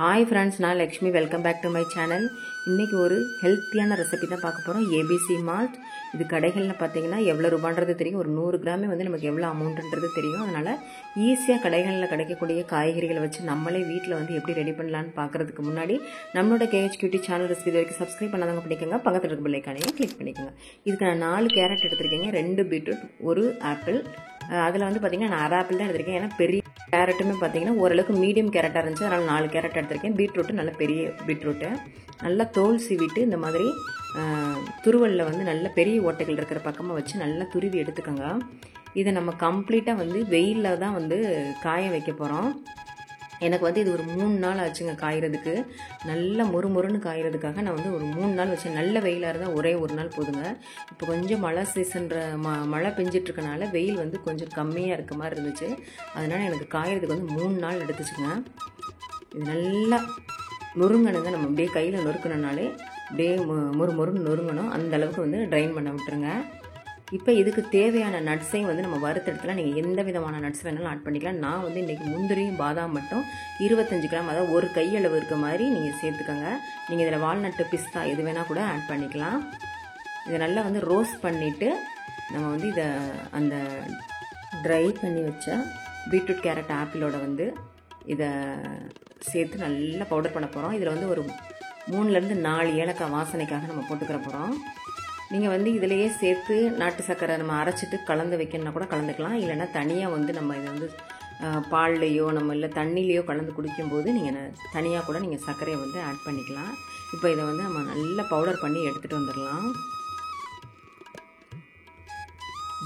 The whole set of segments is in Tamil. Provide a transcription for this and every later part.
ஹாய் ஃப்ரெண்ட்ஸ், நான் Lakshmi. Welcome back to my channel. இன்றைக்கி ஒரு ஹெல்த்தியான ரெசிபி தான் பார்க்க போகிறோம். ABC malt. இது கடைகளில் பார்த்தீங்கன்னா எவ்வளோ ரூபான்றது தெரியும். ஒரு 100 கிராமே வந்து நமக்கு எவ்வளோ அமௌண்ட்டுன்றது தெரியும். அதனால் ஈஸியாக கடைகளில் கிடைக்கக்கூடிய காய்கறிகளை வச்சு நம்மளே வீட்டில் வந்து எப்படி ரெடி பண்ணலான்னு பார்க்குறதுக்கு முன்னாடி நம்மளோட KHQT சேனல் ரெசிபி வரைக்கும் சப்ஸ்கிரைப் பண்ணாதவங்க பண்ணிக்கோங்க. பக்கத்தில் இருக்க பெல் ஐக்கானையும் கிளிக் பண்ணிக்கோங்க. இதுக்கு நான் 4 கேரட் எடுத்திருக்கேங்க, 2 பீட்ரூட், 1 ஆப்பிள். அதில் வந்து பார்த்திங்கன்னா நான் 1/2 ஆப்பிள் தான் எடுத்திருக்கேன். ஏன்னா பெரிய கேரட்டுமே பார்த்தீங்கன்னா ஓரளவுக்கு மீடியம் கேரட்டாக இருந்துச்சு, அதனால் 4 கேரட் எடுத்திருக்கேன். பீட்ரூட்டு நல்ல பெரிய பீட்ரூட்டு, நல்லா தோல் சீவிட்டு இந்த மாதிரி துருவலில் வந்து நல்ல பெரிய ஓட்டைகள் இருக்கிற பக்கமாக வச்சு நல்லா துருவி எடுத்துக்கோங்க. இதை நம்ம கம்ப்ளீட்டாக வந்து வெயிலில் தான் வந்து காய வைக்க போகிறோம். எனக்கு வந்து இது ஒரு 3 நாள் ஆச்சுங்க காய்கிறதுக்கு. நல்லா மொறுமொறுன்னு காய்கிறதுக்காக நான் வந்து ஒரு 3 நாள் வச்சேன். நல்ல வெயிலாக இருந்தால் ஒரே ஒரு நாள் போதுங்க. இப்போ கொஞ்சம் மழை சீசன்ற மழை பெஞ்சிட்ருக்கனால வெயில் வந்து கொஞ்சம் கம்மியாக இருக்க மாதிரி இருந்துச்சு. அதனால் எனக்கு காய்கிறதுக்கு வந்து 3 நாள் எடுத்துச்சுங்க. இது நல்லா நொறுங்கணுங்க. நம்ம அப்படியே கையில் நொறுக்கணுனாலே அப்படியே மொறுமொறுன்னு நொறுங்கணும். அந்த அளவுக்கு வந்து ட்ரைன் பண்ண விட்டுருங்க. இப்போ இதுக்கு தேவையான நட்ஸையும் வந்து நம்ம வறுத்தெடுத்துல நீங்கள் எந்த விதமான நட்ஸ் வேணாலும் ஆட் பண்ணிக்கலாம். நான் வந்து இன்றைக்கி முந்திரியும் பாதாம் மட்டும் 25 கிராம், அதாவது ஒரு கையளவு இருக்க மாதிரி நீங்கள் சேர்த்துக்கோங்க. நீங்கள் இதில் வால்நட்டு, பிஸ்தா எது வேணால் கூட ஆட் பண்ணிக்கலாம். இதை நல்லா வந்து ரோஸ்ட் பண்ணிவிட்டு நம்ம வந்து இதை அந்த ட்ரை பண்ணி வச்ச பீட்ரூட், கேரட், ஆப்பிளோட வந்து இதை சேர்த்து நல்லா பவுடர் பண்ண போகிறோம். இதில் வந்து ஒரு 3லேருந்து 4 ஏலக்காய் வாசனைக்காக நம்ம போட்டுக்கிற போகிறோம். நீங்கள் வந்து இதிலையே சேர்த்து நாட்டு சர்க்கரை நம்ம அரைச்சிட்டு கலந்து வைக்கணுன்னா கூட கலந்துக்கலாம். இல்லைன்னா தனியாக வந்து நம்ம இதை வந்து பால்லையோ நம்ம இல்லை தண்ணிலேயோ கலந்து குடிக்கும்போது நீங்கள் தனியாக கூட நீங்கள் சர்க்கரையை வந்து ஆட் பண்ணிக்கலாம். இப்போ இதை வந்து நம்ம நல்லா பவுடர் பண்ணி எடுத்துகிட்டு வந்துடலாம்.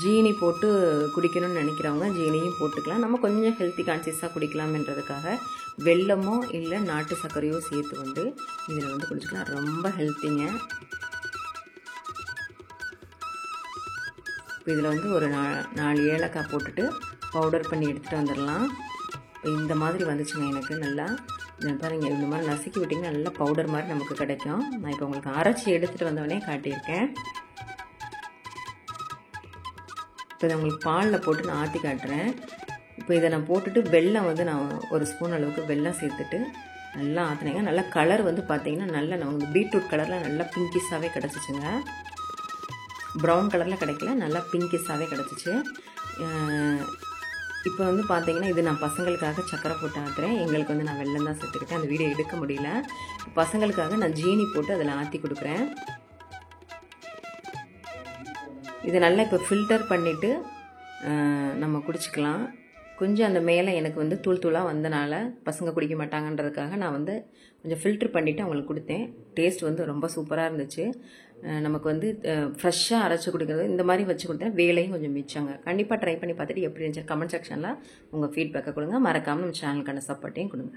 ஜீனி போட்டு குடிக்கணும்னு நினைக்கிறவங்க ஜீனியும் போட்டுக்கலாம். நம்ம கொஞ்சம் ஹெல்த்தி கான்சியஸாக குடிக்கலாம்ன்றதுக்காக வெல்லமோ இல்லை நாட்டு சர்க்கரையோ சேர்த்து வந்து இதில் வந்து குடிச்சிக்கலாம். ரொம்ப ஹெல்த்திங்க. இப்போ இதில் வந்து ஒரு 4 ஏலக்காய் போட்டுட்டு பவுடர் பண்ணி எடுத்துகிட்டு வந்துடலாம். இப்போ இந்த மாதிரி வந்துச்சுங்க எனக்கு. நல்லா பாருங்கள், இந்த மாதிரி நசுக்கி விட்டிங்கன்னா நல்லா பவுடர் மாதிரி நமக்கு கிடைக்கும். நான் இப்போ உங்களுக்கு அரைச்சி எடுத்துகிட்டு வந்தவொடனே காட்டியிருக்கேன். இப்போ இதை உங்களுக்கு பாலில் போட்டு நான் ஆற்றி காட்டுறேன். இப்போ இதை நான் போட்டுட்டு வெல்லம் வந்து நான் ஒரு ஸ்பூன் அளவுக்கு வெல்லம் சேர்த்துட்டு நல்லா ஆற்றினேங்க. நல்லா கலர் வந்து பார்த்திங்கன்னா நல்லா நமக்கு பீட்ரூட் கலரில் நல்லா பிங்கிஸாகவே கிடச்சிச்சுங்க. ப்ரௌன் கலரில் கிடைக்கல, நல்லா பிங்கிஸாகவே கிடச்சிச்சு. இப்போ வந்து பார்த்திங்கன்னா இது நான் பசங்களுக்காக சக்கரை போட்டு ஆற்றுறேன். எங்களுக்கு வந்து நான் வெல்லம் தான் சேர்த்துக்கிட்டேன். அந்த வீடியோ எடுக்க முடியல. பசங்களுக்காக நான் ஜீனி போட்டு அதில் ஆற்றி கொடுக்குறேன். இது நல்லா இப்போ ஃபில்டர் பண்ணிவிட்டு நம்ம குடிச்சிக்கலாம். கொஞ்சம் அந்த மேலே எனக்கு வந்து தூள் தூளாக வந்தனால பசங்க குடிக்க மாட்டாங்கன்றதுக்காக நான் வந்து கொஞ்சம் ஃபில்ட்ரு பண்ணிவிட்டு அவங்களுக்கு கொடுத்தேன். டேஸ்ட் வந்து ரொம்ப சூப்பராக இருந்துச்சு. நமக்கு வந்து ஃப்ரெஷ்ஷாக அரைச்சி கொடுக்குறது இந்த மாதிரி வச்சு கொடுத்தேன். வேலையும் கொஞ்சம் மிச்சங்க. கண்டிப்பாக ட்ரை பண்ணி பார்த்துட்டு எப்படி இருந்துச்சு கமெண்ட் செக்ஷனில் உங்கள் ஃபீட்பேக்கை கொடுங்க. மறக்காமல் நம்ம சேனலுக்கான சப்போர்ட்டையும் கொடுங்க.